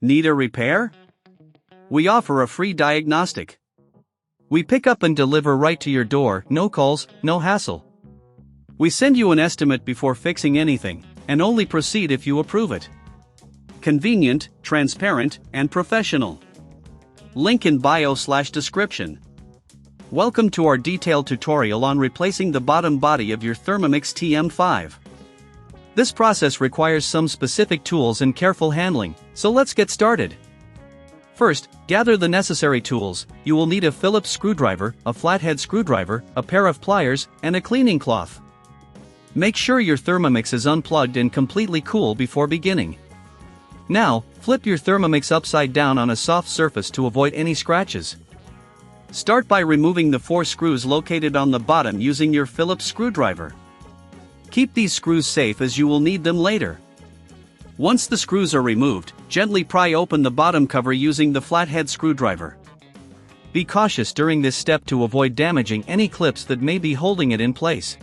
Need a repair? We offer a free diagnostic. We pick up and deliver right to your door, no calls, no hassle. We send you an estimate before fixing anything, and only proceed if you approve it. Convenient, transparent, and professional. Link in bio/description. Welcome to our detailed tutorial on replacing the bottom body of your Thermomix TM5. This process requires some specific tools and careful handling, so let's get started. First, gather the necessary tools. You will need a Phillips screwdriver, a flathead screwdriver, a pair of pliers, and a cleaning cloth. Make sure your Thermomix is unplugged and completely cool before beginning. Now, flip your Thermomix upside down on a soft surface to avoid any scratches. Start by removing the 4 screws located on the bottom using your Phillips screwdriver. Keep these screws safe as you will need them later. Once the screws are removed, gently pry open the bottom cover using the flathead screwdriver. Be cautious during this step to avoid damaging any clips that may be holding it in place.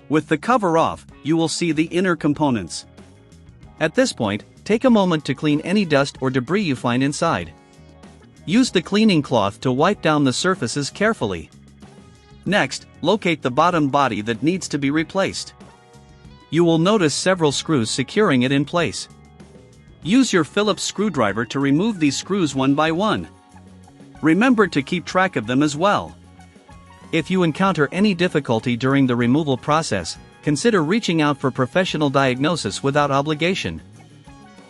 With the cover off, you will see the inner components. At this point, take a moment to clean any dust or debris you find inside. Use the cleaning cloth to wipe down the surfaces carefully. Next, locate the bottom body that needs to be replaced. You will notice several screws securing it in place. Use your Phillips screwdriver to remove these screws one by one. Remember to keep track of them as well. If you encounter any difficulty during the removal process, consider reaching out for professional diagnosis without obligation.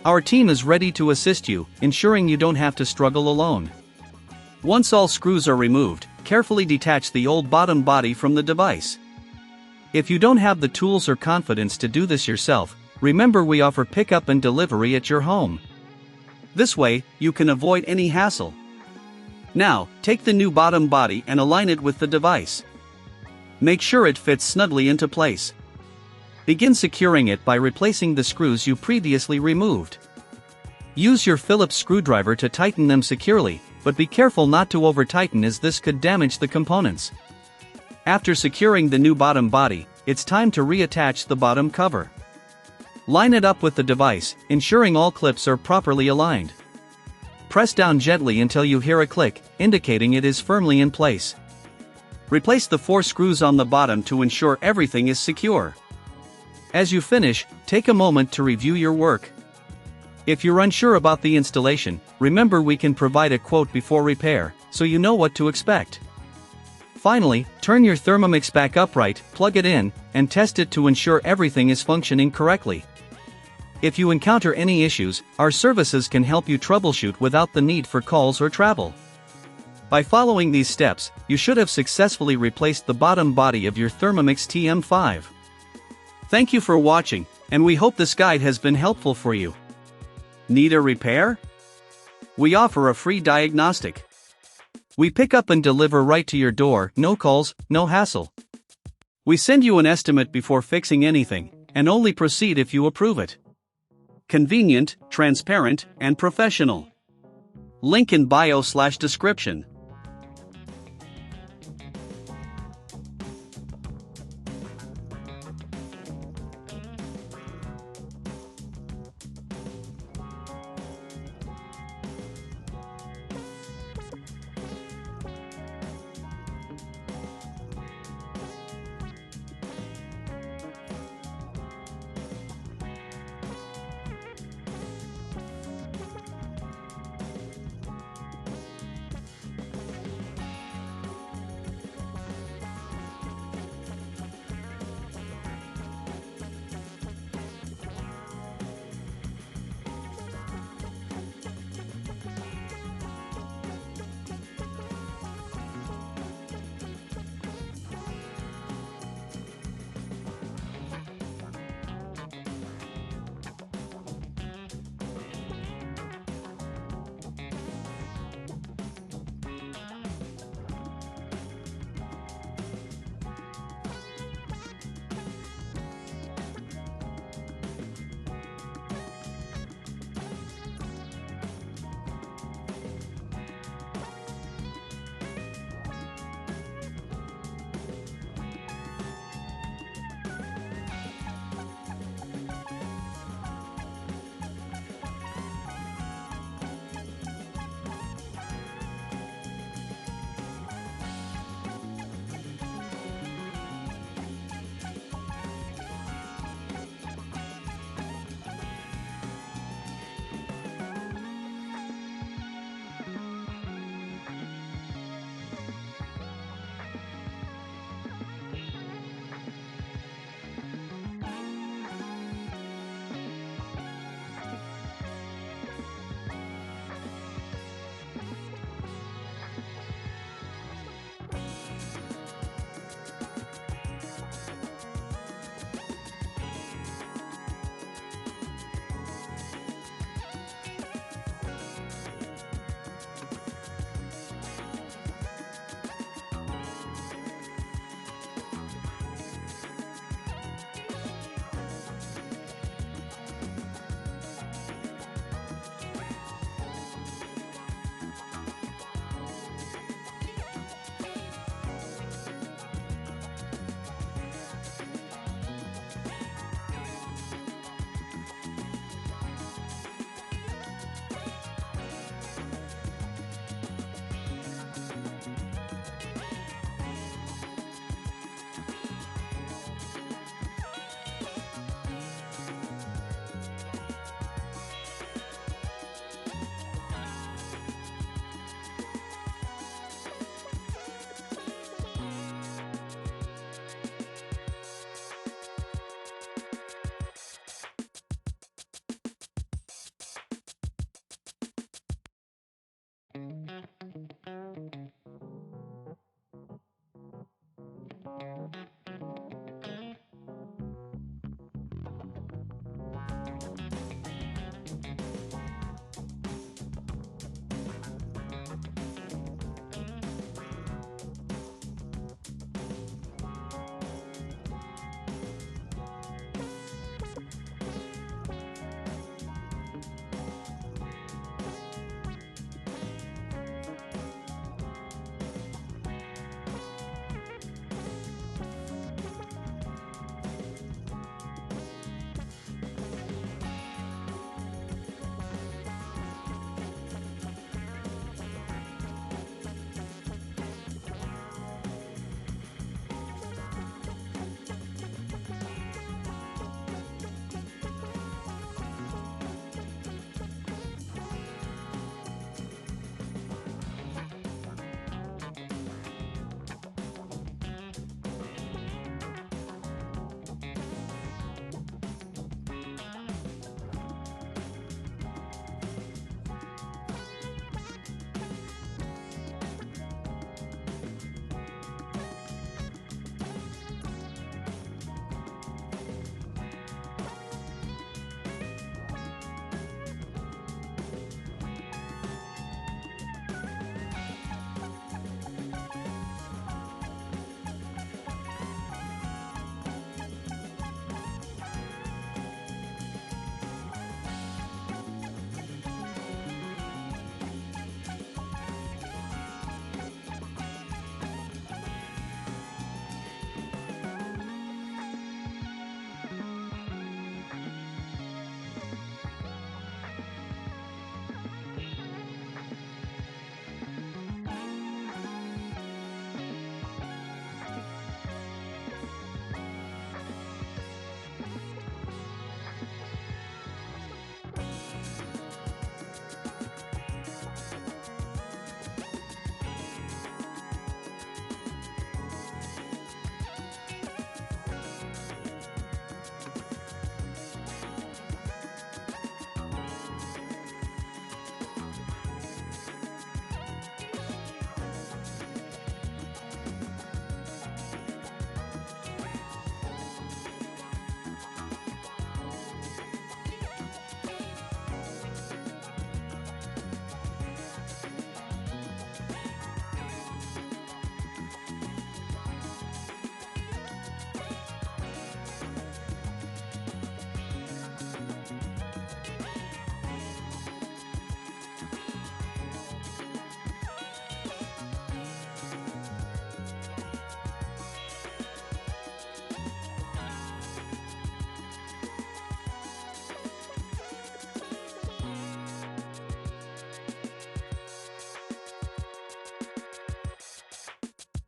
Our team is ready to assist you, ensuring you don't have to struggle alone. Once all screws are removed, carefully detach the old bottom body from the device. If you don't have the tools or confidence to do this yourself, remember we offer pickup and delivery at your home. This way, you can avoid any hassle. Now, take the new bottom body and align it with the device. Make sure it fits snugly into place. Begin securing it by replacing the screws you previously removed. Use your Phillips screwdriver to tighten them securely, but be careful not to over-tighten as this could damage the components. After securing the new bottom body, it's time to reattach the bottom cover. Line it up with the device, ensuring all clips are properly aligned. Press down gently until you hear a click, indicating it is firmly in place. Replace the 4 screws on the bottom to ensure everything is secure. As you finish, take a moment to review your work. If you're unsure about the installation, remember we can provide a quote before repair, so you know what to expect. Finally, turn your Thermomix back upright, plug it in, and test it to ensure everything is functioning correctly. If you encounter any issues, our services can help you troubleshoot without the need for calls or travel. By following these steps, you should have successfully replaced the bottom body of your Thermomix TM5. Thank you for watching, and we hope this guide has been helpful for you. Need a repair? We offer a free diagnostic. We pick up and deliver right to your door, no calls, no hassle. We send you an estimate before fixing anything, and only proceed if you approve it. Convenient, transparent, and professional. Link in bio/description.